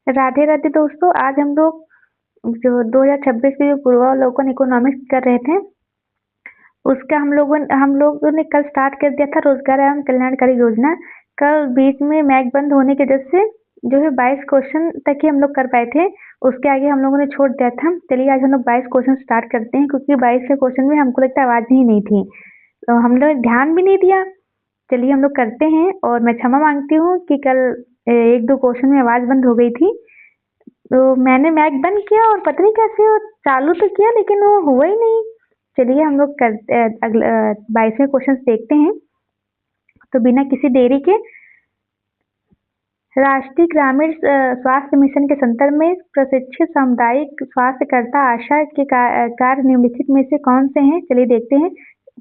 राधे राधे दोस्तों, आज हम लोग जो 2026 के जो पूर्वावलोकन इकोनॉमिक्स कर रहे थे, उसका हम लोगों ने कल स्टार्ट कर दिया था रोजगार एवं कल्याणकारी योजना। कल बीच में मैक बंद होने की वजह से जो है 22 क्वेश्चन तक ही हम लोग कर पाए थे। उसके आगे हम लोगों ने छोड़ दिया था। चलिए आज हम लोग 22 क्वेश्चन स्टार्ट करते हैं, क्योंकि 22 के क्वेश्चन में हमको लगता है आवाज ही नहीं थी, तो हम लोग ध्यान भी नहीं दिया। चलिए हम लोग करते हैं, और मैं क्षमा मांगती हूँ कि कल एक दो क्वेश्चन में आवाज बंद हो गई थी। तो मैंने मैक बंद किया और पता नहीं कैसे वो चालू तो किया, लेकिन वो हुआ ही नहीं। चलिए हम लोग अगला 22वें क्वेश्चन देखते हैं। तो बिना किसी देरी के, राष्ट्रीय ग्रामीण स्वास्थ्य मिशन के संदर्भ में प्रशिक्षित सामुदायिक स्वास्थ्यकर्ता आशा के कार्य निम्नलिखित में से कौन से हैं? चलिए देखते हैं।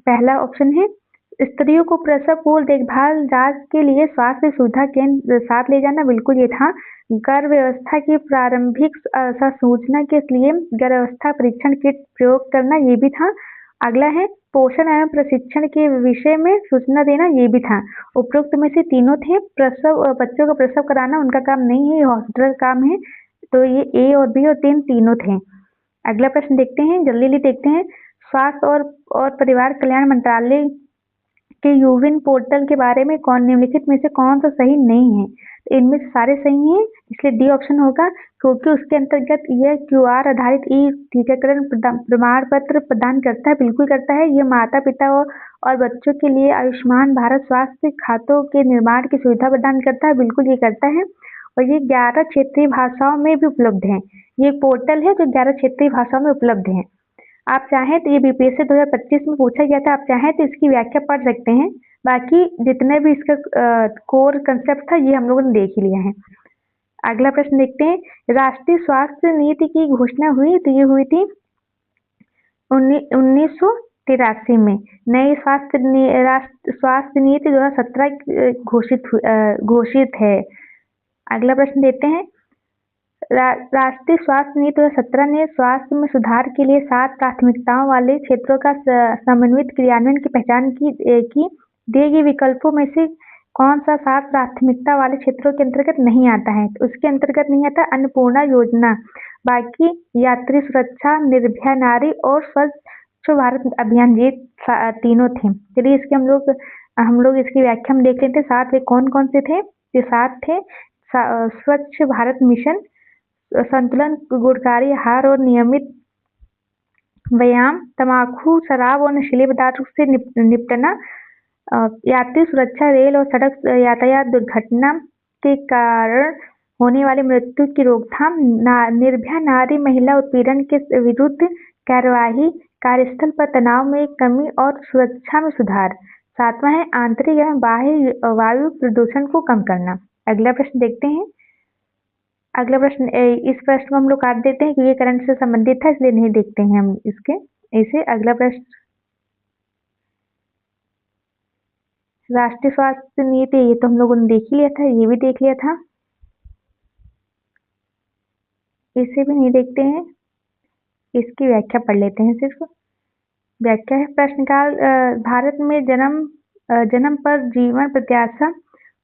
पहला ऑप्शन है स्त्रियों को प्रसव पूर्व देखभाल जांच के लिए स्वास्थ्य सुविधा केंद्र साथ ले जाना, बिल्कुल ये था। गर्भ व्यवस्था की प्रारंभिक सूचना के लिए गर्भावस्था परीक्षण किट प्रयोग करना, ये भी था। अगला है पोषण एवं प्रशिक्षण के विषय में सूचना देना, ये भी था। उपरोक्त में से तीनों थे। बच्चों का प्रसव कराना उनका काम नहीं है, ये हॉस्पिटल का काम है। तो ये ए और बी और तीनों थे। अगला प्रश्न देखते हैं, जल्दी देखते हैं। स्वास्थ्य और परिवार कल्याण मंत्रालय के यूविन पोर्टल के बारे में निम्नलिखित में से कौन सा सही नहीं है? तो इनमें से सारे सही हैं, इसलिए डी ऑप्शन होगा, क्योंकि उसके अंतर्गत यह क्यूआर आधारित ई टीकाकरण प्रमाण पत्र प्रदान करता है, बिल्कुल करता है। ये माता पिता और बच्चों के लिए आयुष्मान भारत स्वास्थ्य खातों के निर्माण की सुविधा प्रदान करता है, बिल्कुल ये करता है। और ये 11 क्षेत्रीय भाषाओं में भी उपलब्ध है। ये पोर्टल है जो 11 क्षेत्रीय भाषाओं में उपलब्ध है। आप चाहें तो ये बीपीएससी 2025 में पूछा गया था, आप चाहें तो इसकी व्याख्या पढ़ सकते हैं। बाकी जितने भी इसका कोर कंसेप्ट था, ये हम लोगों ने देख ही लिया है। अगला प्रश्न देखते हैं। राष्ट्रीय स्वास्थ्य नीति की घोषणा हुई, तो ये हुई थी 1983 में। नई स्वास्थ्य नीति 2017 घोषित है। अगला प्रश्न देते हैं। राष्ट्रीय स्वास्थ्य नीति 2017 ने स्वास्थ्य में सुधार के लिए 7 प्राथमिकताओं वाले क्षेत्रों का समन्वित क्रियान्वयन की पहचान की। दिए गए विकल्पों में से कौन सा 7 प्राथमिकता वाले क्षेत्रों के अंतर्गत नहीं आता है? तो उसके अंतर्गत नहीं आता अन्नपूर्णा योजना, बाकी यात्री सुरक्षा, निर्भया नारी और स्वच्छ भारत अभियान, ये तीनों थे। चलिए इसके हम लोग इसकी व्याख्या में देख लेते हैं। 7 वे कौन कौन से थे? ये 7 थे। स्वच्छ भारत मिशन, संतुलन गुणकारी आहार और नियमित व्यायाम, तंबाकू शराब और नशीले पदार्थों से निपटना, यात्री सुरक्षा, रेल और सड़क यातायात दुर्घटना के कारण होने वाली मृत्यु की रोकथाम, निर्भया नारी महिला उत्पीड़न के विरुद्ध कार्यवाही, कार्यस्थल पर तनाव में कमी और सुरक्षा में सुधार। 7वां है आंतरिक एवं बाह्य वायु प्रदूषण को कम करना। अगला प्रश्न देखते हैं। अगला प्रश्न, इस प्रश्न को हम लोग काट देते हैं क्योंकि ये करंट से संबंधित था, इसलिए नहीं देखते हैं हम इसके। ऐसे अगला प्रश्न, राष्ट्रीय स्वास्थ्य नीति, ये तो हम लोगों ने देख ही लिया था, ये भी देख लिया था, इसे भी नहीं देखते हैं। इसकी व्याख्या पढ़ लेते हैं। सिर्फ व्याख्या है। प्रश्नकाल, भारत में जन्म पर जीवन प्रत्याशा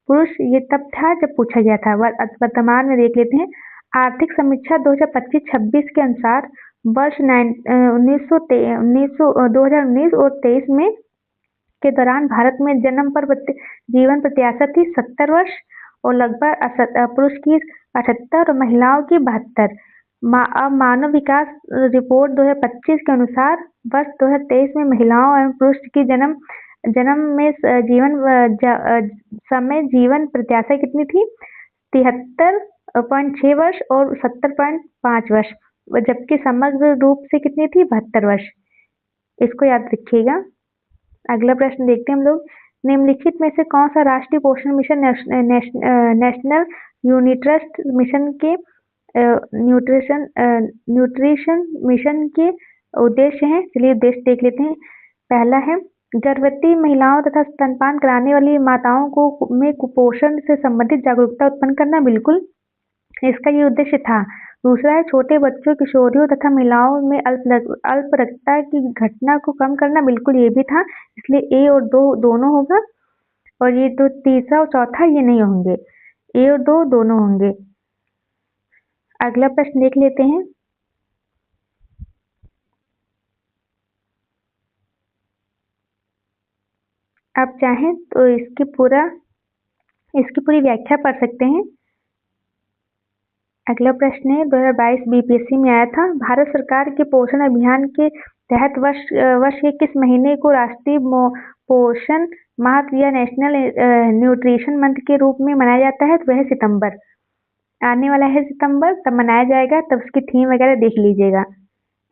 पुरुष ये तब था जब पूछा गया था। वर्तमान में देख लेते हैं। आर्थिक समीक्षा 2025-26 के अनुसार वर्ष 2019 और 23 में के दौरान भारत में जन्म पर जीवन प्रत्याशा थी 70 वर्ष, और लगभग पुरुष की 78 और महिलाओं की 72। अब मानव विकास रिपोर्ट 2025 के अनुसार वर्ष 2023 में महिलाओं एवं पुरुष की जन्म में जीवन प्रत्याशा कितनी थी? 73.6 वर्ष और 70.5 वर्ष, जबकि समग्र रूप से कितनी थी? 72 वर्ष। इसको याद रखिएगा। अगला प्रश्न देखते हैं हम लोग। निम्नलिखित में से कौन सा राष्ट्रीय पोषण मिशन नेशनल न्यूट्रिशन मिशन के न्यूट्रिशन मिशन के उद्देश्य हैं? चलिए उद्देश्य देख लेते हैं। पहला है गर्भवती महिलाओं तथा स्तनपान कराने वाली माताओं में कुपोषण से संबंधित जागरूकता उत्पन्न करना, बिल्कुल इसका ये उद्देश्य था। दूसरा है छोटे बच्चों, किशोरियों तथा महिलाओं में अल्प रक्तता की घटना को कम करना, बिल्कुल ये भी था, इसलिए ए और दोनों होगा। और ये तो तीसरा और चौथा ये नहीं होंगे, ए और दो दोनों होंगे। अगला प्रश्न देख लेते हैं। आप चाहें तो इसकी पूरी व्याख्या पढ़ सकते हैं। अगला प्रश्न है 2022 बीपीएससी में आया था। भारत सरकार के पोषण अभियान के तहत वर्ष के किस महीने को राष्ट्रीय पोषण माह या नेशनल न्यूट्रिशन मंथ के रूप में मनाया जाता है? तो वह सितंबर आने वाला है, सितंबर तब मनाया जाएगा, तब उसकी थीम वगैरह देख लीजिएगा।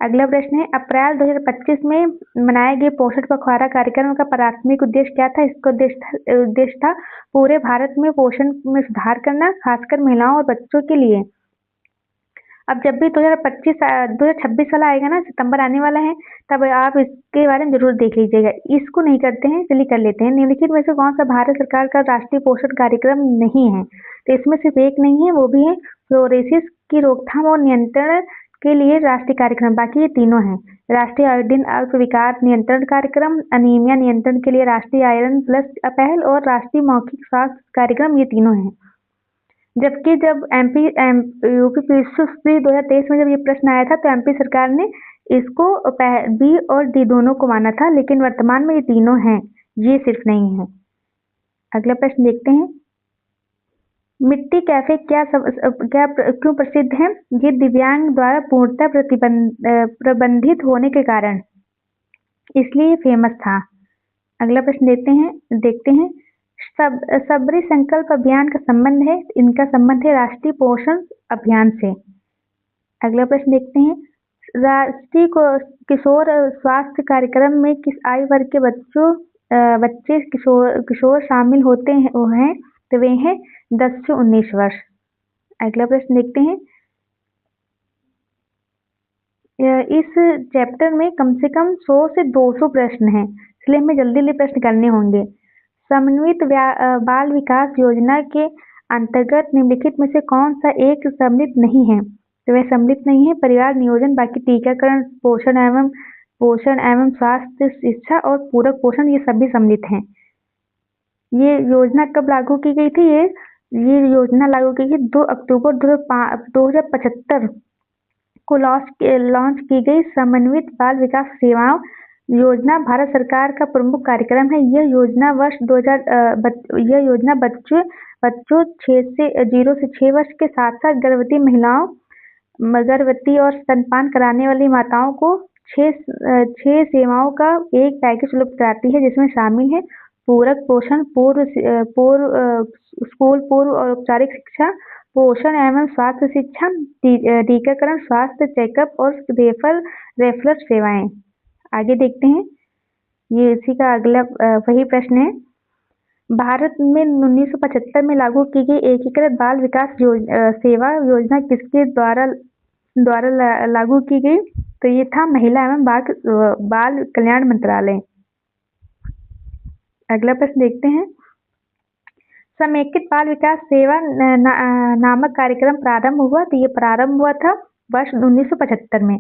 अगला प्रश्न है अप्रैल 2025 में मनाए गए पोषण पखवाड़ा कार्यक्रम का प्राथमिक उद्देश्य क्या था? इसका उद्देश्य था पूरे भारत में पोषण में सुधार करना, खासकर महिलाओं और बच्चों के लिए। अब जब भी 2026 वाला आएगा ना, सितंबर आने वाला है, तब आप इसके बारे में जरूर देख लीजिएगा। इसको नहीं करते हैं, चलिए कर लेते हैं। निम्नलिखित में से कौन सा भारत सरकार का राष्ट्रीय पोषण कार्यक्रम नहीं है? तो इसमें सिर्फ एक नहीं है, वो भी है फ्लोरोसिस की रोकथाम और नियंत्रण के लिए राष्ट्रीय कार्यक्रम। बाकी ये तीनों हैं। राष्ट्रीय आयोडीन अल्प विकार नियंत्रण कार्यक्रम, अनीमिया नियंत्रण के लिए राष्ट्रीय आयरन प्लस पहल और राष्ट्रीय मौखिक स्वास्थ्य कार्यक्रम, ये तीनों हैं। जबकि जब यूपी पीएससी 2023 में जब ये प्रश्न आया था, तो एमपी सरकार ने इसको बी और डी दोनों को माना था, लेकिन वर्तमान में ये तीनों हैं, ये सिर्फ नहीं है। अगला प्रश्न देखते हैं। मिट्टी कैफे क्यों प्रसिद्ध है? ये दिव्यांग द्वारा पूर्णतः प्रबंधित होने के कारण इसलिए फेमस था। अगला प्रश्न देखते हैं। सबरी संकल्प अभियान का संबंध है, इनका संबंध है राष्ट्रीय पोषण अभियान से। अगला प्रश्न देखते हैं। राष्ट्रीय किशोर स्वास्थ्य कार्यक्रम में किस आयु वर्ग के बच्चे किशोर शामिल होते हैं? तो वे हैं 10 से 19 वर्ष। अगला प्रश्न देखते हैं। इस चैप्टर में कम से कम 100 से 200 प्रश्न हैं, इसलिए हमें जल्दी प्रश्न करने होंगे। समन्वित बाल विकास योजना के अंतर्गत निम्नलिखित में से कौन सा एक सम्मिलित नहीं है? तो वह सम्मिलित नहीं है परिवार नियोजन, बाकी टीकाकरण, पोषण एवं स्वास्थ्य शिक्षा और पूरक पोषण, ये सभी सम्मिलित हैं। ये योजना कब लागू की गई थी? ये योजना लागू की गई 2 अक्टूबर 2075 को लॉन्च की गई। समन्वित बाल विकास सेवाओं योजना भारत सरकार का प्रमुख कार्यक्रम है। यह योजना बच्चों 0 से 6 वर्ष के साथ साथ गर्भवती और स्तनपान कराने वाली माताओं को 6 सेवाओं का एक पैकेज उपलब्ध कराती है, जिसमें शामिल है पूरक पोषण, स्कूल पूर्व और औपचारिक शिक्षा, पोषण एवं स्वास्थ्य शिक्षा, टीकाकरण, स्वास्थ्य चेकअप और रेफरल सेवाएं। आगे देखते हैं। ये इसी का अगला वही प्रश्न है। भारत में 1975 में लागू की गई एकीकृत बाल विकास सेवा योजना किसके द्वारा लागू की गई? तो ये था महिला एवं बाल कल्याण मंत्रालय। अगला प्रश्न देखते हैं। समेकित बाल विकास सेवा नामक कार्यक्रम प्रारंभ हुआ? तो ये प्रारंभ हुआ था वर्ष 1975 में।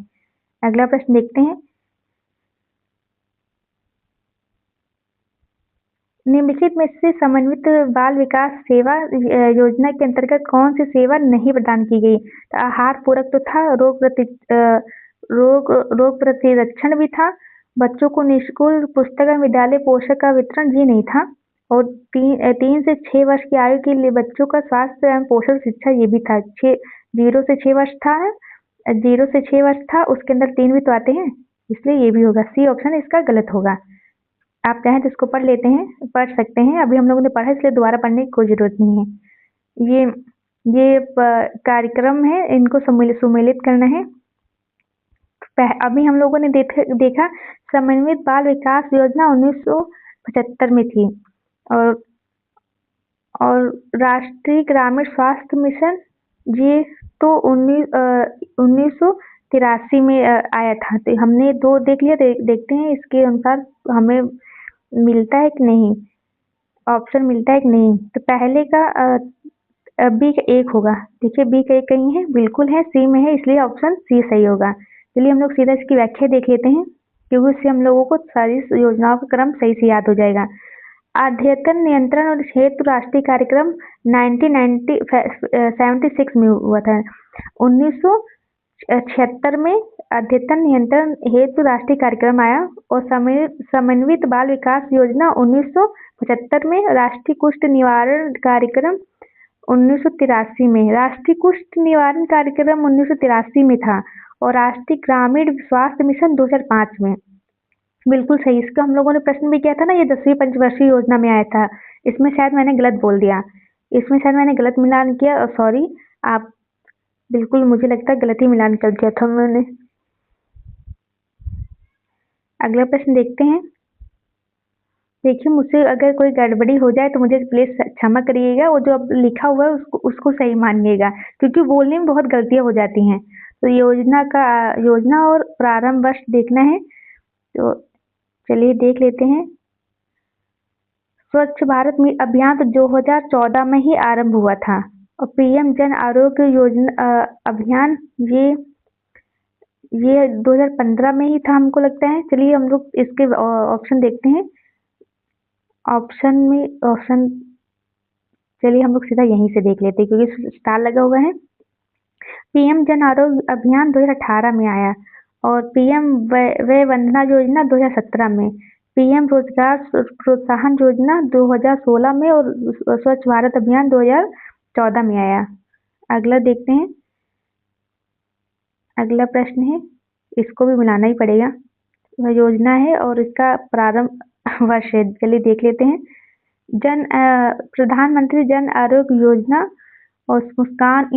अगला प्रश्न देखते हैं। निम्नलिखित में से समन्वित बाल विकास सेवा योजना के अंतर्गत कौन सी सेवा नहीं प्रदान की गई? तो आहार पूरक तो था, रोग प्रतिरक्षण भी था, बच्चों को निःशुल्क पुस्तक एवं विद्यालय पोषक का वितरण ये नहीं था, और 3 से 6 वर्ष की आयु के लिए बच्चों का स्वास्थ्य एवं पोषण शिक्षा ये भी था। 0 से 6 वर्ष था, 0 से 6 वर्ष था, उसके अंदर 3 भी तो आते हैं, इसलिए ये भी होगा। सी ऑप्शन इसका गलत होगा। आप चाहें तो इसको पढ़ सकते हैं। अभी हम लोगों ने पढ़ा, इसलिए दोबारा पढ़ने की कोई जरूरत नहीं है। ये कार्यक्रम है, इनको सम्मिलित करना है। अभी हम लोगों ने देखा समन्वित बाल विकास योजना 1975 में थी, और राष्ट्रीय ग्रामीण स्वास्थ्य मिशन ये तो 1983 में आया था। तो हमने 2 देख लिया, देखते हैं इसके अनुसार हमें मिलता है कि नहीं, ऑप्शन मिलता है कि नहीं। तो पहले का बी का 1 होगा। देखिए बी का 1 कहीं है, बिल्कुल है, सी में है, इसलिए ऑप्शन सी सही होगा। चलिए हम लोग सीधा इसकी व्याख्या देख लेते हैं, क्योंकि इससे हम लोगों को सारी योजनाओं का क्रम सही से याद हो जाएगा। अद्यतन नियंत्रण और हेतु राष्ट्रीय कार्यक्रम 1976 में हुआ था। 1976 में अद्यतन नियंत्रण हेतु राष्ट्रीय कार्यक्रम आया और समन्वित बाल विकास योजना 1975 में, राष्ट्रीय कुष्ठ निवारण कार्यक्रम 1983 में, राष्ट्रीय कुष्ठ निवारण कार्यक्रम 1983 में था और राष्ट्रीय ग्रामीण स्वास्थ्य मिशन 2005 में। बिल्कुल सही। इसका हम लोगों ने प्रश्न भी किया था ना, ये 10वीं पंचवर्षीय योजना में आया था। इसमें शायद मैंने गलत बोल दिया, इसमें शायद मैंने गलत मिलान किया, सॉरी। आप बिल्कुल, मुझे लगता है गलत ही मिलान कर दिया था मैंने। अगला प्रश्न देखते हैं। देखिए, मुझसे अगर कोई गड़बड़ी हो जाए तो मुझे प्लीज क्षमा करिएगा, वो जो अब लिखा हुआ है उसको सही मानिएगा, क्योंकि बोलने में बहुत गलतियां हो जाती हैं। तो योजना और प्रारंभ वर्ष देखना है, तो चलिए देख लेते हैं। स्वच्छ भारत अभियान तो 2014 में ही आरंभ हुआ था और पीएम जन आरोग्य योजना अभियान ये 2015 में ही था, हमको लगता है। चलिए हम लोग इसके ऑप्शन देखते हैं। ऑप्शन चलिए हम लोग सीधा यहीं से देख लेते हैं, क्योंकि स्टार लगा हुआ है। पीएम जन आरोग्य अभियान 2018 में आया और पीएम वय वंदना योजना 2017 में, पीएम रोजगार प्रोत्साहन योजना 2016 में और स्वच्छ भारत अभियान 2014 में आया। अगला देखते हैं। अगला प्रश्न है, इसको भी मिलाना ही पड़ेगा, वह योजना है और इसका प्रारंभ वर्ष है। चलिए देख लेते हैं। प्रधानमंत्री जन आरोग्य योजना और मुस्कान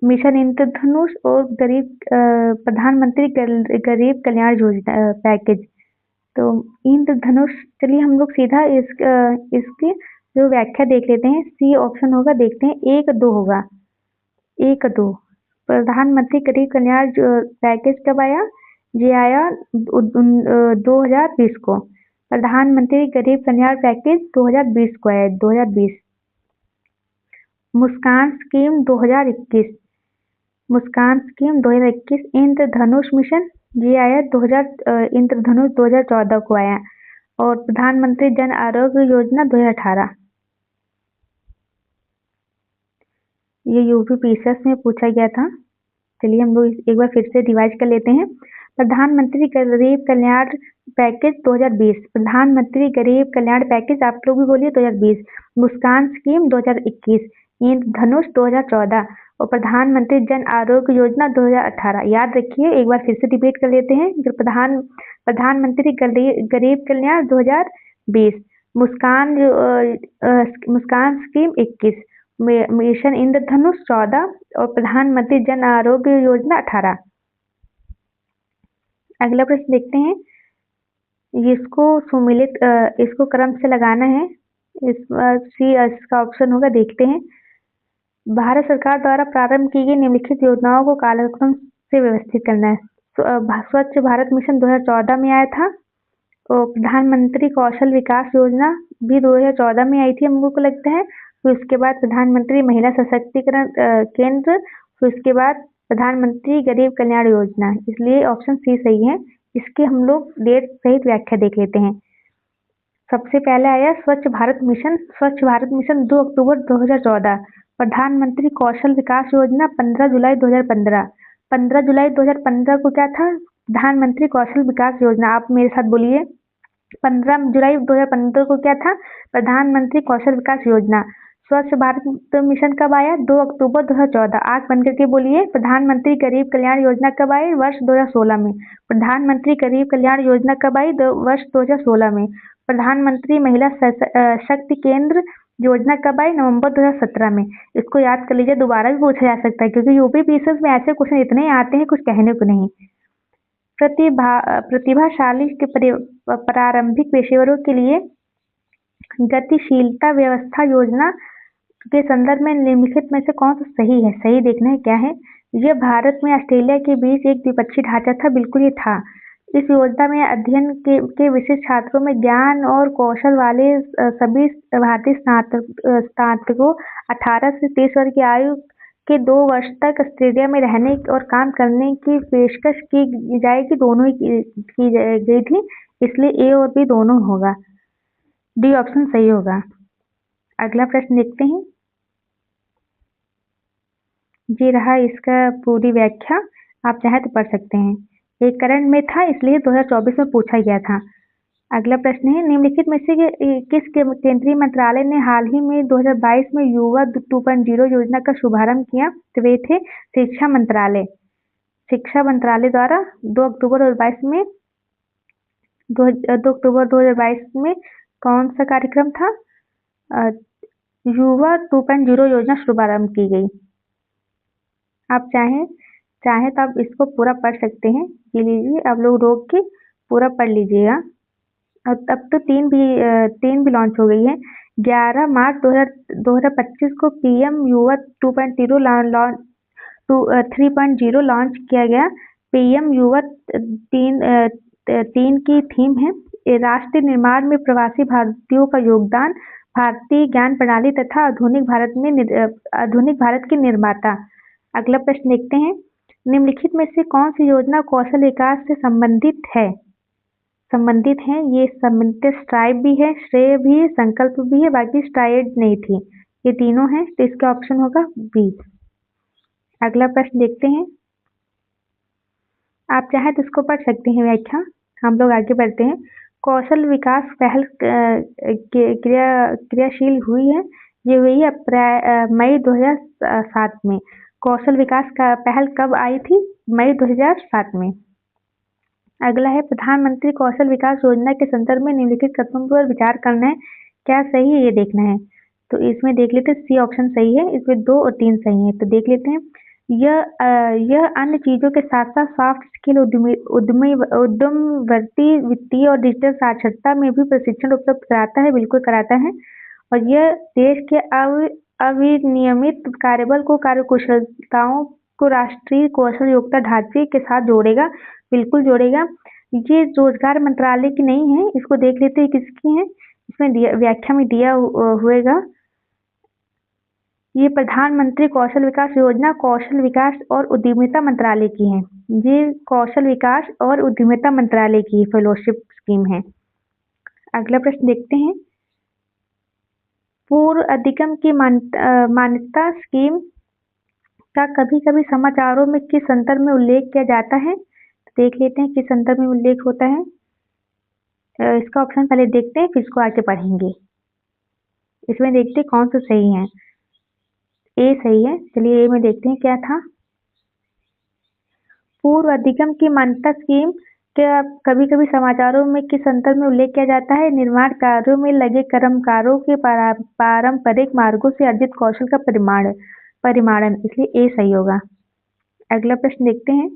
मिशन इंद्रधनुष और प्रधानमंत्री गरीब कल्याण योजना पैकेज। तो इंद्रधनुष, चलिए हम लोग सीधा इसकी जो व्याख्या देख लेते हैं। सी ऑप्शन होगा, देखते हैं। 1-2 होगा, 1-2। प्रधानमंत्री गरीब कल्याण पैकेज कब आया? ये आया 2020 को। प्रधानमंत्री गरीब कल्याण पैकेज 2020 को आया, 2020। मुस्कान स्कीम 2021, मुस्कान स्कीम 2021। इंद्रधनुष मिशन ये आया इंद्रधनुष 2014 को आया और प्रधानमंत्री जन आरोग्य योजना 2018। ये यूपीपीएससी में पूछा गया था। चलिए हम लोग एक बार फिर से रिवाइज कर लेते हैं। प्रधानमंत्री गरीब कल्याण पैकेज 2020, प्रधानमंत्री गरीब कल्याण पैकेज आप लोग भी बोलिए 2020, मुस्कान स्कीम 2021, इंद्रधनुष 2014 और प्रधानमंत्री जन आरोग्य योजना 2018। याद रखिए, एक बार फिर से रिपीट कर लेते हैं। जो प्रधानमंत्री गरीब कल्याण 2020, मुस्कान स्कीम 21, मिशन इंद्रधनुष 14 और प्रधानमंत्री जन आरोग्य योजना 18। अगला प्रश्न देखते हैं। इसको क्रम से लगाना है। इसका ऑप्शन होगा, देखते हैं। भारत सरकार द्वारा प्रारंभ की गई निम्नलिखित योजनाओं को कालक्रम से व्यवस्थित करना है। स्वच्छ भारत मिशन 2014 में आया था और प्रधानमंत्री कौशल विकास योजना भी 2014 में आई थी, हम लोग को लगता है। फिर उसके बाद प्रधानमंत्री महिला सशक्तिकरण केंद्र, फिर उसके बाद प्रधानमंत्री गरीब कल्याण योजना। इसलिए ऑप्शन सी सही है। इसके हम लोग डेट सहित व्याख्या देख लेते हैं। सबसे पहले आया स्वच्छ भारत मिशन। स्वच्छ भारत मिशन 2 अक्टूबर 2014। प्रधानमंत्री कौशल विकास योजना 15 जुलाई 2015। 15 जुलाई 2015 को क्या था? प्रधानमंत्री कौशल विकास योजना। आप मेरे साथ बोलिए, 15 जुलाई 2015 को क्या था? प्रधानमंत्री कौशल विकास योजना। स्वच्छ भारत मिशन कब आया? 2 अक्टूबर 2014। आंख बंद करके बोलिए, प्रधानमंत्री गरीब कल्याण योजना कब आई? वर्ष 2016 में। प्रधानमंत्री गरीब कल्याण योजना कब आई? वर्ष 2016 में। प्रधानमंत्री महिला शक्ति केंद्र योजना कब आई? नवंबर 2017 में। इसको याद कर लीजिए, दोबारा भी पूछा जा सकता है, क्योंकि यूपीपीएससी में ऐसे क्वेश्चन इतने आते हैं, कुछ कहने को नहीं। प्रतिभाशाली के प्रारंभिक पेशेवरों के लिए गतिशीलता व्यवस्था योजना के संदर्भ में निम्नलिखित में से कौन सा सही है? सही देखना है क्या है। यह भारत में ऑस्ट्रेलिया के बीच एक द्विपक्षीय ढांचा था, बिल्कुल ये था। इस योजना में अध्ययन के विशिष्ट छात्रों में ज्ञान और कौशल वाले सभी भारतीय स्नातकों 18 से 30 वर्ष की आयु के 2 वर्ष तक ऑस्ट्रेलिया में रहने और काम करने की पेशकश की जाएगी। दोनों ही की गई थी, इसलिए ए और बी दोनों होगा। डी ऑप्शन सही होगा। अगला प्रश्न देखते हैं। ये रहा इसका पूरी व्याख्या, आप चाहे तो पढ़ सकते हैं। ये करंट में था इसलिए 2024 में पूछा गया था। अगला प्रश्न है, निम्नलिखित में से किस केंद्रीय मंत्रालय ने हाल ही में 2022 में युवा 2.0 योजना का शुभारंभ किया? तो वे थे शिक्षा मंत्रालय। शिक्षा मंत्रालय द्वारा 2 अक्टूबर 2022 में कौन सा कार्यक्रम था? युवा 2.0 योजना शुभारंभ की गई। आप चाहें तो आप इसको पूरा पढ़ सकते हैं। ये लीजिए, आप लोग रोक के पूरा पढ़ लीजिएगा। अब तो तीन भी लॉन्च हो गई है। 11 मार्च 2025 को पीएम युवा 3.0 लॉन्च किया गया। पीएम युवा 3 की थीम है राष्ट्र निर्माण में प्रवासी भारतीयों का योगदान, भारतीय ज्ञान प्रणाली तथा आधुनिक भारत के निर्माता। अगला प्रश्न देखते हैं, निम्नलिखित में से कौन सी योजना कौशल विकास से संबंधित है? ये संबंधित स्ट्राइप भी है, श्रेय भी है, संकल्प भी है, बाकी स्ट्राइड नहीं थी। ये तीनों हैं, तो इसका ऑप्शन होगा बी। अगला प्रश्न देखते हैं, आप चाहे तो इसको पढ़ सकते हैं व्याख्या। हम लोग आगे बढ़ते हैं। कौशल विकास पहल क्रियाशील हुई है। ये हुई है मई 2007 में। कौशल विकास का पहल कब आई थी? मई 2007 में। अगला है, प्रधानमंत्री कौशल विकास योजना के संदर्भ में निम्नलिखित कथनों पर विचार करना है, क्या सही है ये देखना है। तो इसमें देख लेते हैं, सी ऑप्शन सही है, इसमें 2 और 3 सही है। तो देख लेते हैं, यह अन्य चीजों के साथ साथ सॉफ्ट स्किल, उद्यमवर्ती, वित्तीय और डिजिटल साक्षरता में भी प्रशिक्षण उपलब्ध कराता है, बिल्कुल कराता है। और यह देश के अविनियमित कार्यबल को कार्यकुशलताओं को राष्ट्रीय कौशल योग्यता ढांचे के साथ जोड़ेगा, बिल्कुल जोड़ेगा। ये रोजगार मंत्रालय की नहीं है, इसको देख लेते हैं किसकी है। इसमें व्याख्या में दिया हुएगा, ये प्रधानमंत्री कौशल विकास योजना कौशल विकास और उद्यमिता मंत्रालय की है। ये कौशल विकास और उद्यमिता मंत्रालय की फेलोशिप स्कीम है। अगला प्रश्न देखते हैं, पूर्व अधिगम की मान्यता स्कीम का कभी कभी समाचारों में किस संदर्भ में उल्लेख किया जाता है? देख लेते हैं किस संदर्भ में उल्लेख होता है। इसका ऑप्शन पहले देखते हैं, फिर इसको आगे पढ़ेंगे। इसमें देखते हैं कौन सा सही है। ए सही है, चलिए ए में देखते हैं क्या था। पूर्व अधिगम की मान्यता स्कीम क्या कभी कभी समाचारों में किस संदर्भ में उल्लेख किया जाता है? निर्माण कार्यों में लगे कर्मकारों के पारंपरिक मार्गों से अर्जित कौशल का परिमाणन, इसलिए ए सही होगा। अगला प्रश्न देखते हैं,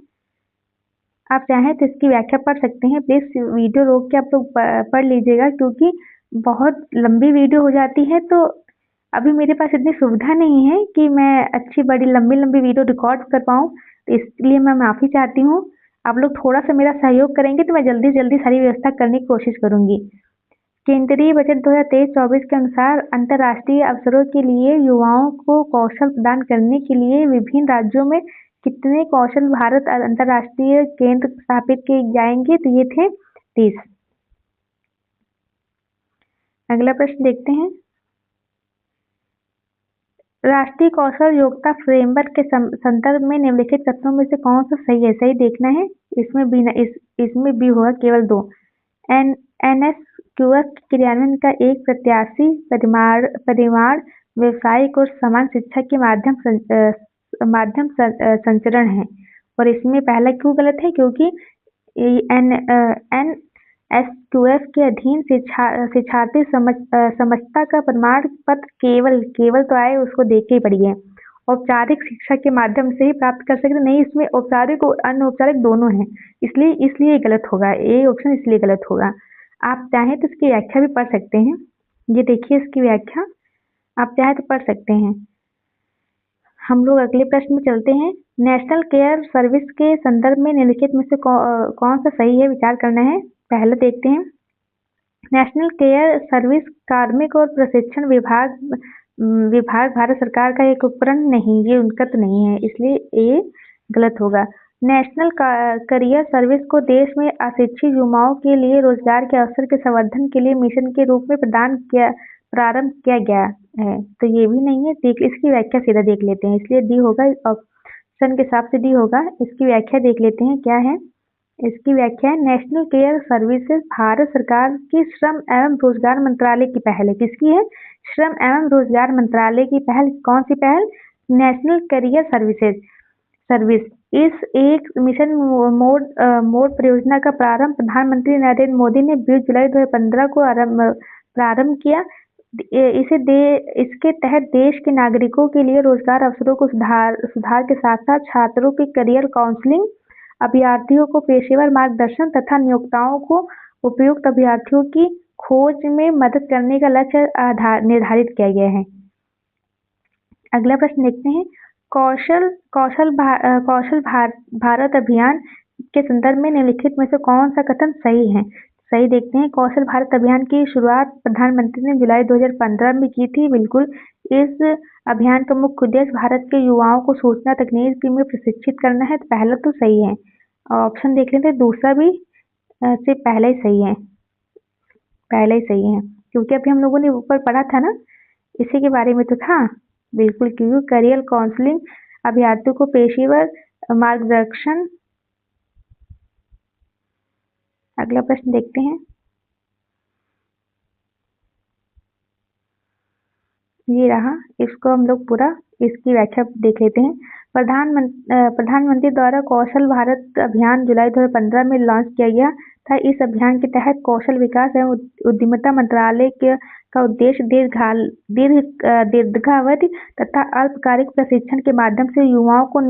आप चाहें तो इसकी व्याख्या पढ़ सकते हैं। प्लीज वीडियो रोक के आप लोग पढ़ लीजिएगा, क्योंकि बहुत लंबी वीडियो हो जाती है। तो अभी मेरे पास इतनी सुविधा नहीं है कि मैं अच्छी बड़ी लंबी वीडियो रिकॉर्ड कर पाऊँ, तो इसलिए मैं माफ़ी चाहती हूँ। आप लोग थोड़ा सा मेरा सहयोग करेंगे तो मैं जल्दी सारी व्यवस्था करने की कोशिश करूँगी। केंद्रीय बजट 2023-24 के अनुसार अंतर्राष्ट्रीय अवसरों के लिए युवाओं को कौशल प्रदान करने के लिए विभिन्न राज्यों में कितने कौशल भारत अंतर्राष्ट्रीय केंद्र स्थापित किए जाएंगे? तो ये थे 30। अगला प्रश्न देखते हैं, राष्ट्रीय कौशल योग्यता फ्रेमवर्क के संदर्भ में निम्नलिखित कथनों में से कौन सा सही है? सही देखना है। इसमें भी होगा केवल 2। NSQF के क्रियान्वयन का एक प्रत्याशी परिमाण व्यवसायिक और समान शिक्षा के माध्यम संचरण है। और इसमें पहला क्यों गलत है? क्योंकि NSQF के अधीन शिक्षार्थी समझता का प्रमाण पत्र केवल तो आए, उसको देख के ही पढ़िए। औपचारिक शिक्षा के माध्यम से ही प्राप्त कर सकते नहीं, इसमें औपचारिक और अनौपचारिक दोनों हैं, इसलिए गलत होगा। ए ऑप्शन इसलिए गलत होगा। आप चाहें तो इसकी व्याख्या भी पढ़ सकते हैं। ये देखिए इसकी व्याख्या, आप चाहे तो पढ़ सकते हैं। हम लोग अगले प्रश्न में चलते हैं। नेशनल केयर सर्विस के संदर्भ में निम्नलिखित में से कौन सा सही है? विचार करना है। पहले देखते हैं, नेशनल केयर सर्विस कार्मिक और प्रशिक्षण विभाग भारत सरकार का एक उपकरण नहीं, ये उनका तो नहीं है, इसलिए ए गलत होगा। नेशनल करियर सर्विस को देश में अशिक्षित युवाओं के लिए रोजगार के अवसर के संवर्धन के लिए मिशन के रूप में प्रारंभ किया गया। है, तो ये भी नहीं है। देख इसकी व्याख्या सीधा देख लेते हैं, इसलिए डी होगा, ऑप्शन के हिसाब से डी होगा। इसकी व्याख्या देख लेते हैं क्या है। इसकी व्याख्या है नेशनल केयर सर्विसेज भारत सरकार की श्रम एवं रोजगार मंत्रालय की पहल है। किसकी है? श्रम एवं रोजगार मंत्रालय की पहल। कौन सी पहल? National career service. इस एक मिशन मोड परियोजना का प्रारंभ प्रधानमंत्री नरेंद्र मोदी ने 20 जुलाई 2015 को प्रारंभ किया। इसके तहत देश के नागरिकों के लिए रोजगार अवसरों को सुधार के साथ साथ छात्रों की करियर काउंसलिंग, अभ्यर्थियों को पेशेवर मार्गदर्शन तथा नियोक्ताओं को उपयुक्त अभ्यर्थियों की खोज में मदद करने का लक्ष्य निर्धारित किया गया है। अगला प्रश्न देखते हैं। कौशल भारत अभियान के संदर्भ में निम्नलिखित में से कौन सा कथन सही है? सही देखते हैं। कौशल भारत अभियान की शुरुआत प्रधानमंत्री ने जुलाई 2015 में की थी। बिल्कुल। इस अभियान का मुख्य उद्देश्य भारत के युवाओं को सूचना तकनीक में प्रशिक्षित करना है। तो पहला तो सही है। ऑप्शन देख लेते हैं, दूसरा भी से पहला ही सही है। पहला ही सही है, क्योंकि अभी हम लोगों ने ऊपर पढ़ा था ना, इसी के बारे में तो था। बिल्कुल, क्योंकि करियर काउंसलिंग, अभ्यर्थियों को पेशेवर मार्गदर्शन। अगला प्रश्न देखते हैं। ये रहा, इसको हम लोग पूरा इसकी व्याख्या देख लेते हैं। प्रधानमंत्री द्वारा कौशल भारत अभियान जुलाई 2015 में लॉन्च किया गया था। इस अभियान के तहत कौशल विकास एवं उद्यमिता मंत्रालय का उद्देश्य दीर्घावधि तथा अल्पकालिक प्रशिक्षण के माध्यम से युवाओं को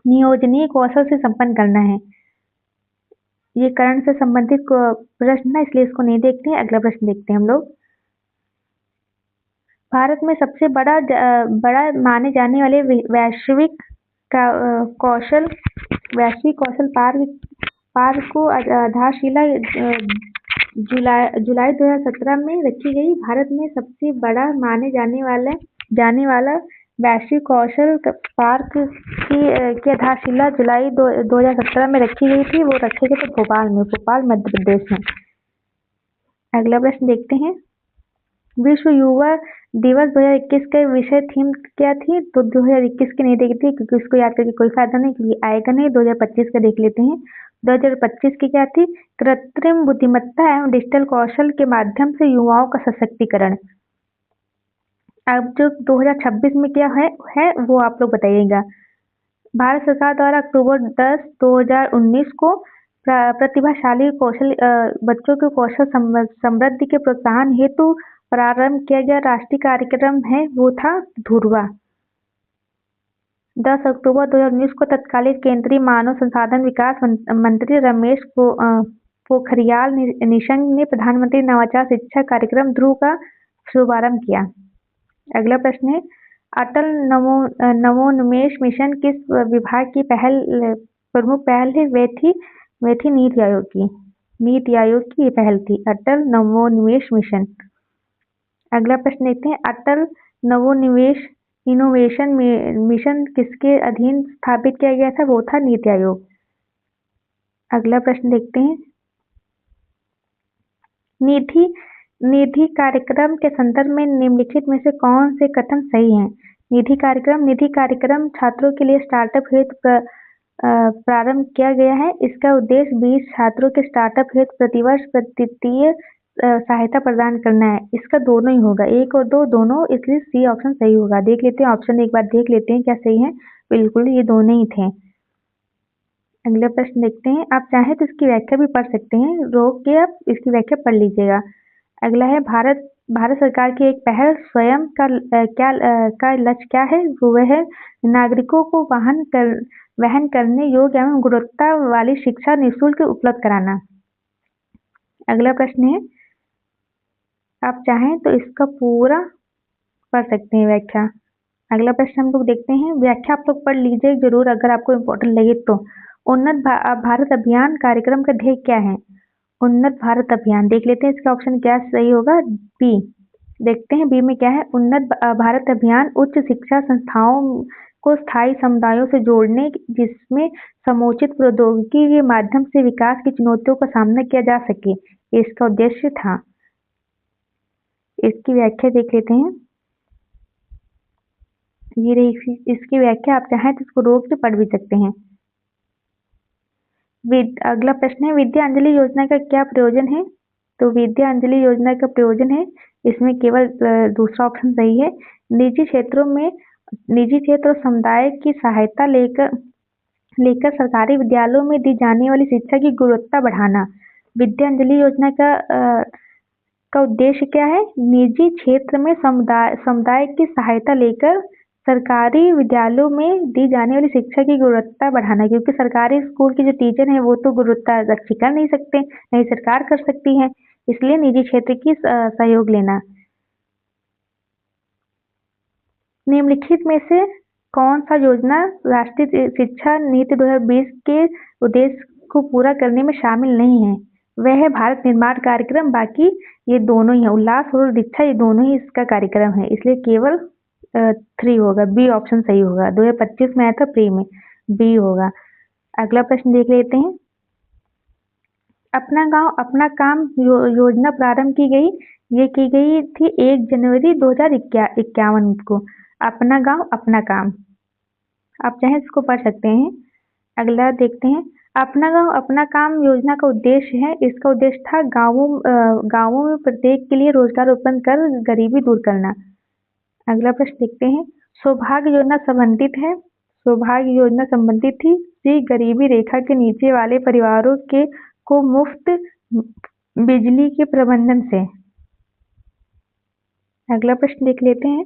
नियोजनीय कौशल से संपन्न करना है। ये करण से संबंधित प्रश्न है, इसलिए इसको नहीं देखते हैं। अगला प्रश्न देखते हैं हम लोग। भारत में सबसे बड़ा माने जाने वाले वैश्विक कौशल पार्क को आधारशिला जुलाई 2017 में रखी गई। भारत में सबसे बड़ा माने जाने वाला वैश्विक कौशल पार्क की आधारशिला जुलाई 2017 में रखी गई थी। वो रखे गए थे भोपाल मध्य प्रदेश में। अगला प्रश्न देखते हैं। विश्व युवा दिवस 2021 का विषय थीम क्या थी? तो 2021 की नहीं देखी थी, क्योंकि उसको याद करके कोई फायदा नहीं, क्योंकि आएगा नहीं। 2025 का देख लेते हैं। 2025 की क्या थी? कृत्रिम बुद्धिमत्ता एवं डिजिटल कौशल के माध्यम से युवाओं का सशक्तिकरण। अब जो 2026 में क्या है वो आप लोग बताइएगा। भारत सरकार द्वारा अक्टूबर 10, 2019 को प्रतिभाशाली बच्चों के कौशल समृद्धि के प्रोत्साहन हेतु प्रारंभ किया गया राष्ट्रीय कार्यक्रम है, वो था ध्रुवा। 10 अक्टूबर 2019 को तत्कालीन केंद्रीय मानव संसाधन विकास मंत्री रमेश पोखरियाल निशंक ने प्रधानमंत्री नवाचार शिक्षा कार्यक्रम ध्रुव का शुभारंभ किया। अगला प्रश्न है। अटल नवोन्मेष मिशन किस विभाग की प्रमुख पहल है? वे थी नीति आयोग की पहल थी, अटल नवोन्मेष मिशन। अगला प्रश्न देखते हैं। अटल नवोन्मेष इनोवेशन मिशन किसके अधीन स्थापित किया गया था? वो था नीति आयोग। अगला प्रश्न देखते हैं। निधि कार्यक्रम के संदर्भ में निम्नलिखित में से कौन से कथन सही हैं? निधि कार्यक्रम छात्रों के लिए स्टार्टअप हेतु प्रारंभ किया गया है। इसका उद्देश्य 20 छात्रों के स्टार्टअप हेतु प्रतिवर्ष वित्तीय सहायता प्रदान करना है। इसका दोनों ही होगा, 1 और 2 दोनों, इसलिए सी ऑप्शन सही होगा। देख लेते हैं ऑप्शन, एक बार देख लेते हैं क्या सही है। बिल्कुल, ये दोनों ही थे। अगला प्रश्न देखते हैं। आप चाहें तो इसकी व्याख्या भी पढ़ सकते हैं, रोक के आप इसकी व्याख्या पढ़ लीजिएगा। अगला है भारत सरकार की एक पहल स्वयं का लक्ष्य क्या है? वो है नागरिकों को वहन करने योग्य एवं गुणवत्ता वाली शिक्षा निःशुल्क उपलब्ध कराना। अगला प्रश्न है। आप चाहें तो इसका पूरा पढ़ सकते हैं व्याख्या। अगला प्रश्न हम लोग देखते हैं। व्याख्या आप लोग पढ़ लीजिए जरूर, अगर आपको इम्पोर्टेंट लगे तो। उन्नत भारत अभियान कार्यक्रम का ध्येय क्या है? उन्नत भारत अभियान, देख लेते हैं इसका ऑप्शन क्या सही होगा। बी। देखते हैं बी में क्या है। उन्नत भारत अभियान उच्च शिक्षा संस्थाओं को स्थायी समुदायों से जोड़ने, जिसमें समुचित प्रौद्योगिकी के माध्यम से विकास की चुनौतियों का सामना किया जा सके, इसका उद्देश्य था। इसकी व्याख्या देख लेते हैं। ये रही इसकी व्याख्या, आप चाहें तो इसको रोक के पढ़ भी सकते हैं। अगला प्रश्न है, विद्यांजलि योजना का क्या प्रयोजन है? तो विद्यांजलि योजना का प्रयोजन है, इसमें केवल दूसरा ऑप्शन सही है। निजी क्षेत्र और समुदाय की सहायता लेकर सरकारी विद्यालयों में दी जाने वाली शिक्षा की गुणवत्ता बढ़ाना। विद्यांजलि योजना का उद्देश्य क्या है? निजी क्षेत्र में समुदाय की सहायता लेकर सरकारी विद्यालयों में दी जाने वाली शिक्षा की गुणवत्ता बढ़ाना, क्योंकि सरकारी स्कूल के जो टीचर हैं वो तो गुणवत्ता अच्छी कर नहीं सकते, नहीं सरकार कर सकती है, इसलिए निजी क्षेत्र की सहयोग लेना। निम्नलिखित में से कौन सा योजना राष्ट्रीय शिक्षा नीति 2020 के उद्देश्य को पूरा करने में शामिल नहीं है? वह है भारत निर्माण कार्यक्रम। बाकी ये दोनों ही है, उल्लास और दीक्षा, ये दोनों ही इसका कार्यक्रम है, इसलिए केवल 3 होगा, बी ऑप्शन सही होगा। 2025 में आया था प्री में, बी होगा। अगला प्रश्न देख लेते हैं। अपना गांव अपना काम योजना प्रारंभ की गई, ये की गई थी 1 जनवरी 2051 को। अपना गांव अपना काम, आप चाहें इसको पढ़ सकते हैं। अगला देखते हैं, अपना गांव अपना काम योजना का उद्देश्य है, इसका उद्देश्य था गांवों में प्रत्येक के लिए रोजगार उत्पन्न कर गरीबी दूर करना। अगला प्रश्न देखते हैं, सौभाग्य योजना संबंधित थी सी गरीबी रेखा के नीचे वाले परिवारों को मुफ्त बिजली के प्रबंधन से। अगला प्रश्न देख लेते हैं,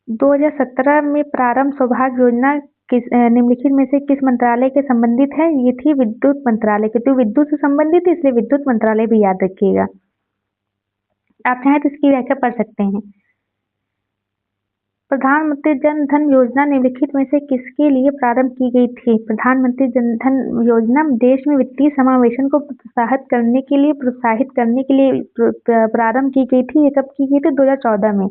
2017 में प्रारंभ सौभाग्य योजना निम्नलिखित में से किस मंत्रालय के संबंधित है? ये थी विद्युत मंत्रालय के, तो विद्युत से संबंधित है, इसलिए विद्युत मंत्रालय भी याद रखिएगा। आप चाहें तो इसकी व्याख्या पढ़ सकते हैं। प्रधानमंत्री जन धन योजना निम्नलिखित में से किसके लिए प्रारंभ की गई थी? प्रधानमंत्री जन धन योजना देश में वित्तीय समावेशन को प्रोत्साहित करने के लिए प्रारंभ की गई थी। ये कब की गई थी? 2014 में।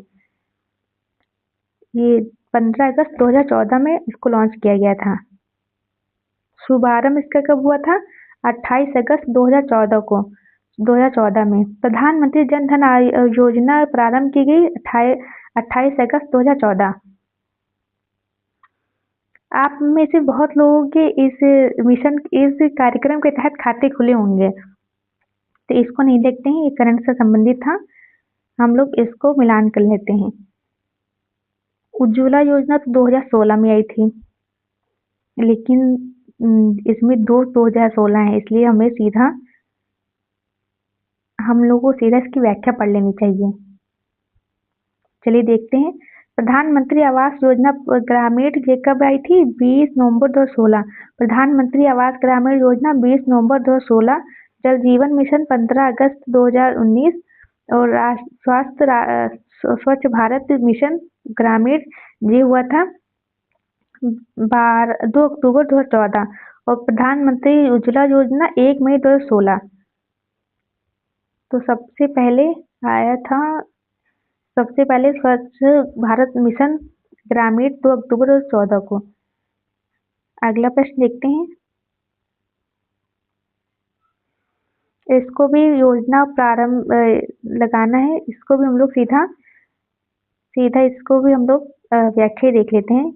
ये 15 अगस्त 2014 में इसको लॉन्च किया गया था। शुभारंभ इसका कब हुआ था? 28 अगस्त 2014 में। प्रधानमंत्री जन धन योजना प्रारंभ की गई 28 अगस्त 2014। आप में से बहुत लोगों के इस कार्यक्रम के तहत खाते खुले होंगे, तो इसको नहीं देखते हैं, ये करंट से संबंधित था, हम लोग इसको मिलान कर लेते हैं। उज्ज्वला योजना तो 2016 में आई थी, लेकिन इसमें 2016 है, इसलिए हम लोगों को सीधा इसकी व्याख्या पढ़ लेनी चाहिए। चलिए देखते हैं, प्रधानमंत्री आवास योजना ग्रामीण ये कब आई थी? 20 नवंबर 2016। प्रधानमंत्री आवास ग्रामीण योजना 20 नवंबर 2016। जल जीवन मिशन 15 अगस्त 2019 और स्वच्छ भारत मिशन ग्रामीण ये हुआ था 2 अक्टूबर 2014 और प्रधानमंत्री उज्ज्वला योजना 1 मई 2016। तो सबसे पहले स्वच्छ भारत मिशन ग्रामीण 2 अक्टूबर 2014 को। अगला प्रश्न देखते हैं, इसको भी योजना प्रारंभ लगाना है, इसको भी हम लोग सीधा इसको भी हम लोग व्याख्या देख लेते हैं।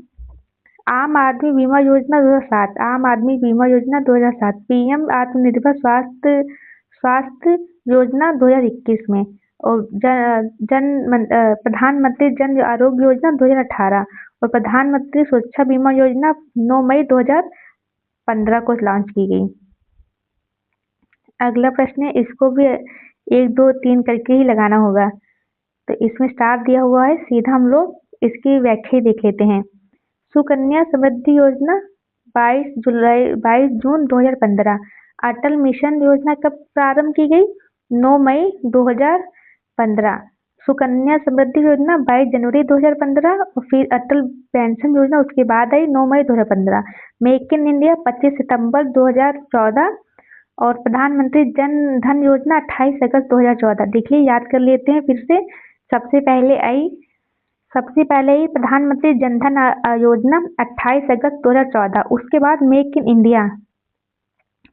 आम आदमी बीमा योजना 2007, आम आदमी बीमा योजना 2007, पीएम आत्मनिर्भर स्वास्थ्य योजना 2021 में और प्रधानमंत्री जन आरोग्य योजना 2018 और प्रधानमंत्री सुरक्षा बीमा योजना 9 मई 2015 को लॉन्च की गई। अगला प्रश्न है, इसको भी 1 2 3 करके ही लगाना होगा, तो इसमें स्टार दिया हुआ है, सीधा हम लोग इसकी व्याख्या देख लेते हैं। सुकन्या समृद्धि योजना 22 जून 2015। अटल मिशन योजना कब प्रारंभ की गई? 9 मई 2015। सुकन्या समृद्धि योजना 22 जनवरी 2015 और फिर अटल पेंशन योजना उसके बाद आई 9 मई 2015। मेक इन इंडिया 25 सितंबर 2014 और प्रधानमंत्री जन धन योजना 28 अगस्त 2014। देखिए याद कर लेते हैं फिर से। सबसे पहले आई प्रधानमंत्री जन धन योजना 28 अगस्त 2014, उसके बाद मेक इन इंडिया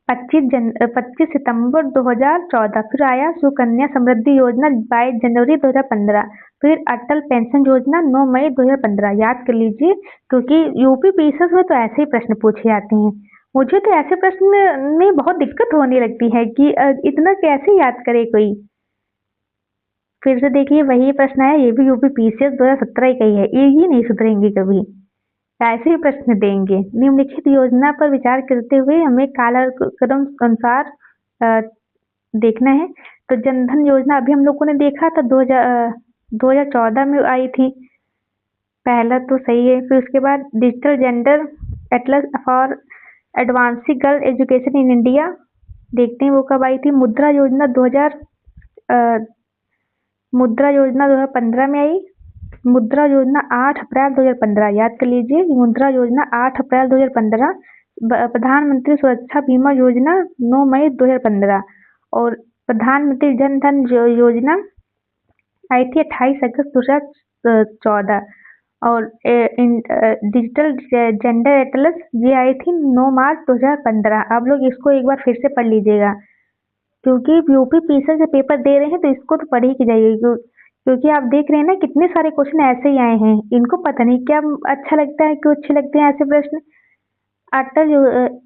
25 सितंबर 2014। फिर आया सुकन्या समृद्धि योजना 22 जनवरी 2015। फिर अटल पेंशन योजना 9 मई 2015। याद कर लीजिए, क्योंकि यूपी पीसीएस में तो ऐसे ही प्रश्न पूछे जाते हैं। मुझे तो ऐसे प्रश्न में बहुत दिक्कत होने लगती है कि इतना कैसे याद करे कोई। फिर से देखिए, वही प्रश्न आया, ये भी यूपी पीसीएस 2017 का ही है। ये नहीं सुधरेंगे कभी, ऐसे ही प्रश्न देंगे। निम्नलिखित योजना पर विचार करते हुए हमें कालक्रम अनुसार देखना है। तो जनधन योजना अभी हम लोगों ने देखा था, 2014 में आई थी। पहला तो सही है। फिर उसके बाद digital gender Atlas for advancing girl education in India, देखते हैं वो कब आई थी। मुद्रा योजना 2015 में आई। मुद्रा योजना 8 अप्रैल 2015। याद कर लीजिए, मुद्रा योजना 8 अप्रैल 2015। प्रधानमंत्री सुरक्षा बीमा योजना 9 मई 2015। और प्रधानमंत्री जन धन योजना आई थी 28 अगस्त 2014। और डिजिटल जेंडर एटलस ये आई थी 9 मार्च 2015। आप लोग इसको एक बार फिर से पढ़ लीजिएगा, क्योंकि यूपी पीसीएस से पेपर दे रहे हैं तो इसको तो पढ़ ही जाइए, क्योंकि आप देख रहे हैं ना कितने सारे क्वेश्चन ऐसे ही आए हैं। इनको पता नहीं क्या अच्छा लगता है, क्यों अच्छे लगते हैं ऐसे प्रश्न।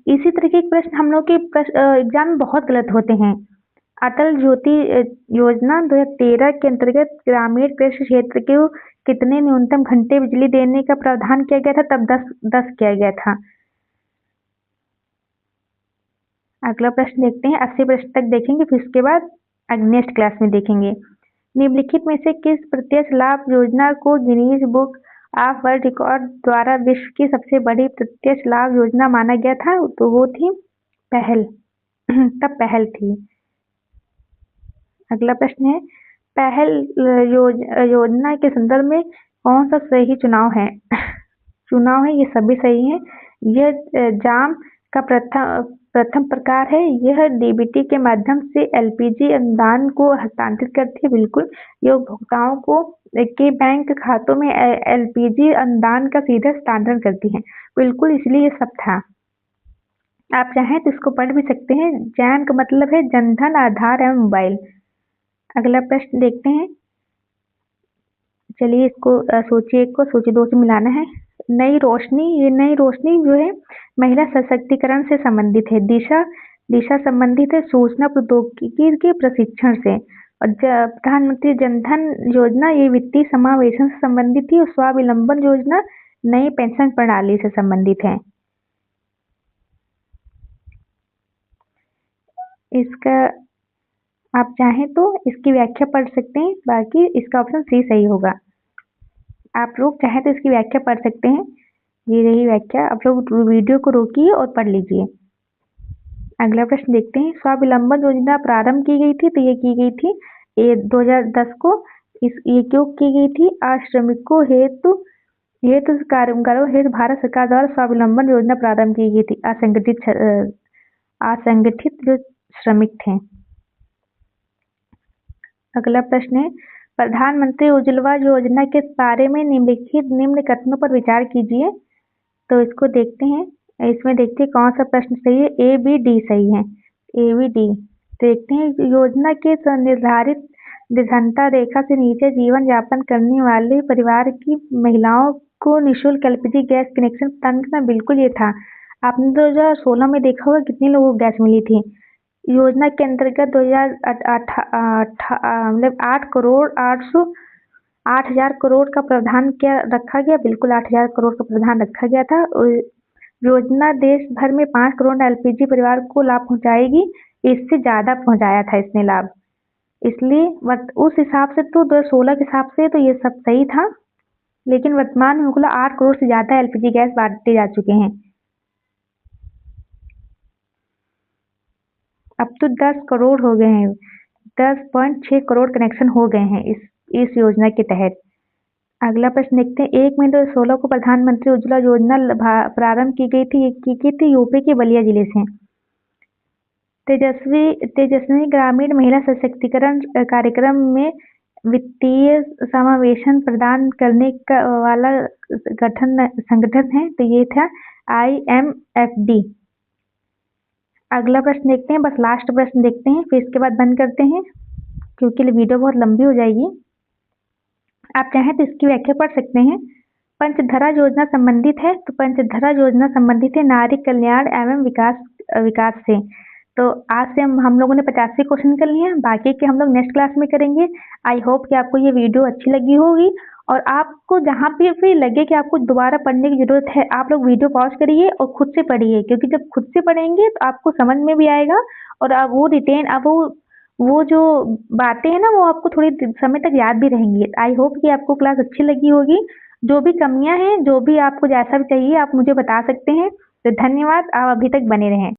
इसी तरीके के प्रश्न हम लोग के एग्जाम में बहुत गलत होते हैं। अटल ज्योति योजना 2013 के अंतर्गत ग्रामीण कृषि क्षेत्र को कितने न्यूनतम घंटे बिजली देने का प्रावधान किया गया था? तब 10 किया गया था। अगला प्रश्न देखते हैं, 80 प्रश्न तक देखेंगे, फिर उसके बाद नेक्स्ट क्लास में देखेंगे। निम्नलिखित में से किस प्रत्यक्ष लाभ योजना को Guinness book of world record द्वारा विश्व की सबसे बड़ी प्रत्यक्ष लाभ योजना माना गया था? तो वो थी पहल। तब पहल थी। अगला प्रश्न है, पहल योजना के संदर्भ में कौन सा सही चुनाव है? चुनाव है, ये सभी सही है। यह जाम का प्रथम प्रकार है। यह डीबीटी के माध्यम से एलपीजी अनुदान को हस्तांतरित करती है। बिल्कुल, ये उपभोक्ताओं को के बैंक खातों में एलपीजी अनुदान का सीधा हस्तांतरण करती है। बिल्कुल, इसलिए ये सब था। आप चाहें तो इसको पढ़ भी सकते हैं। जैन का मतलब है जनधन, आधार एवं मोबाइल। अगला प्रश्न देखते हैं। चलिए इसको सोचिए, एक को सोचिए, दो से मिलाना है। नई रोशनी, ये नई रोशनी जो है महिला सशक्तिकरण से संबंधित है। दिशा संबंधित है सूचना प्रौद्योगिकी के प्रशिक्षण से। और प्रधानमंत्री जनधन योजना ये वित्तीय समावेशन से संबंधित थी। और स्वावलंबन योजना नई पेंशन प्रणाली से संबंधित है। इसका आप चाहें तो इसकी व्याख्या पढ़ सकते हैं, बाकी इसका ऑप्शन सी सही होगा। आप लोग चाहें तो इसकी व्याख्या पढ़ सकते हैं। ये रही व्याख्या, आप लोग वीडियो को रोकिए और पढ़ लीजिए। अगला प्रश्न देखते हैं, स्वावलंबन योजना प्रारंभ की गई थी, तो ये की गई थी 2010 को। ये क्यों की गई थी? श्रमिकों हेतु कामगारों हेतु भारत सरकार द्वारा स्वावलंबन योजना प्रारंभ की गई थी। असंगठित जो श्रमिक थे। अगला प्रश्न है, प्रधानमंत्री उज्ज्वला योजना के बारे में निम्न कथनों पर विचार कीजिए। तो इसको देखते हैं, इसमें देखते हैं कौन सा प्रश्न सही है। ए, बी, डी सही है। ए, बी, डी देखते हैं। योजना के निर्धारित निर्धनता रेखा से नीचे जीवन यापन करने वाले परिवार की महिलाओं को निःशुल्क एलपीजी गैस कनेक्शन प्रदान करना। बिल्कुल ये था। आपने 2016 में देखा होगा कितने लोगों को गैस मिली थी। योजना के अंतर्गत 8,000 करोड़ का प्रावधान रखा गया। बिल्कुल 8,000 करोड़ का प्रावधान रखा गया था। योजना देश भर में 5 करोड़ एलपीजी परिवार को लाभ पहुंचाएगी। इससे ज्यादा पहुंचाया था इसने लाभ, इसलिए उस हिसाब से तो 2016 के हिसाब से तो ये सब सही था। लेकिन वर्तमान में 8 करोड़ से ज्यादा एलपीजी गैस बांटे जा चुके हैं। अब तो 10 करोड़ हो गए हैं। 10.6 करोड़ कनेक्शन हो गए हैं इस योजना के तहत। अगला प्रश्न देखते हैं, 1 मई 2016 को प्रधानमंत्री उज्ज्वला योजना प्रारंभ की गई थी यूपी के बलिया जिले से। तेजस्वी ग्रामीण महिला सशक्तिकरण कार्यक्रम में वित्तीय समावेशन प्रदान करने वाला संगठन है। तो ये था IMFD। अगला प्रश्न देखते हैं, बस लास्ट प्रश्न देखते हैं, फिर इसके बाद बंद करते हैं क्योंकि वीडियो बहुत लंबी हो जाएगी। आप चाहें तो इसकी व्याख्या पढ़ सकते हैं। पंचधरा योजना संबंधित है, तो पंचधरा योजना संबंधित है नारी कल्याण एवं विकास से। तो आज से हम लोगों ने 85 क्वेश्चन कर लिए हैं, बाकी के हम लोग नेक्स्ट क्लास में करेंगे। आई होप कि आपको ये वीडियो अच्छी लगी होगी, और आपको जहाँ पे भी लगे कि आपको दोबारा पढ़ने की जरूरत है, आप लोग वीडियो पॉज करिए और खुद से पढ़िए, क्योंकि जब खुद से पढ़ेंगे तो आपको समझ में भी आएगा, और आप वो रिटेन अब वो जो बातें हैं ना, वो आपको थोड़ी समय तक याद भी रहेंगी। आई होप कि आपको क्लास अच्छी लगी होगी। जो भी कमियां हैं, जो भी आपको जैसा भी चाहिए, आप मुझे बता सकते हैं। तो धन्यवाद, आप अभी तक बने रहें।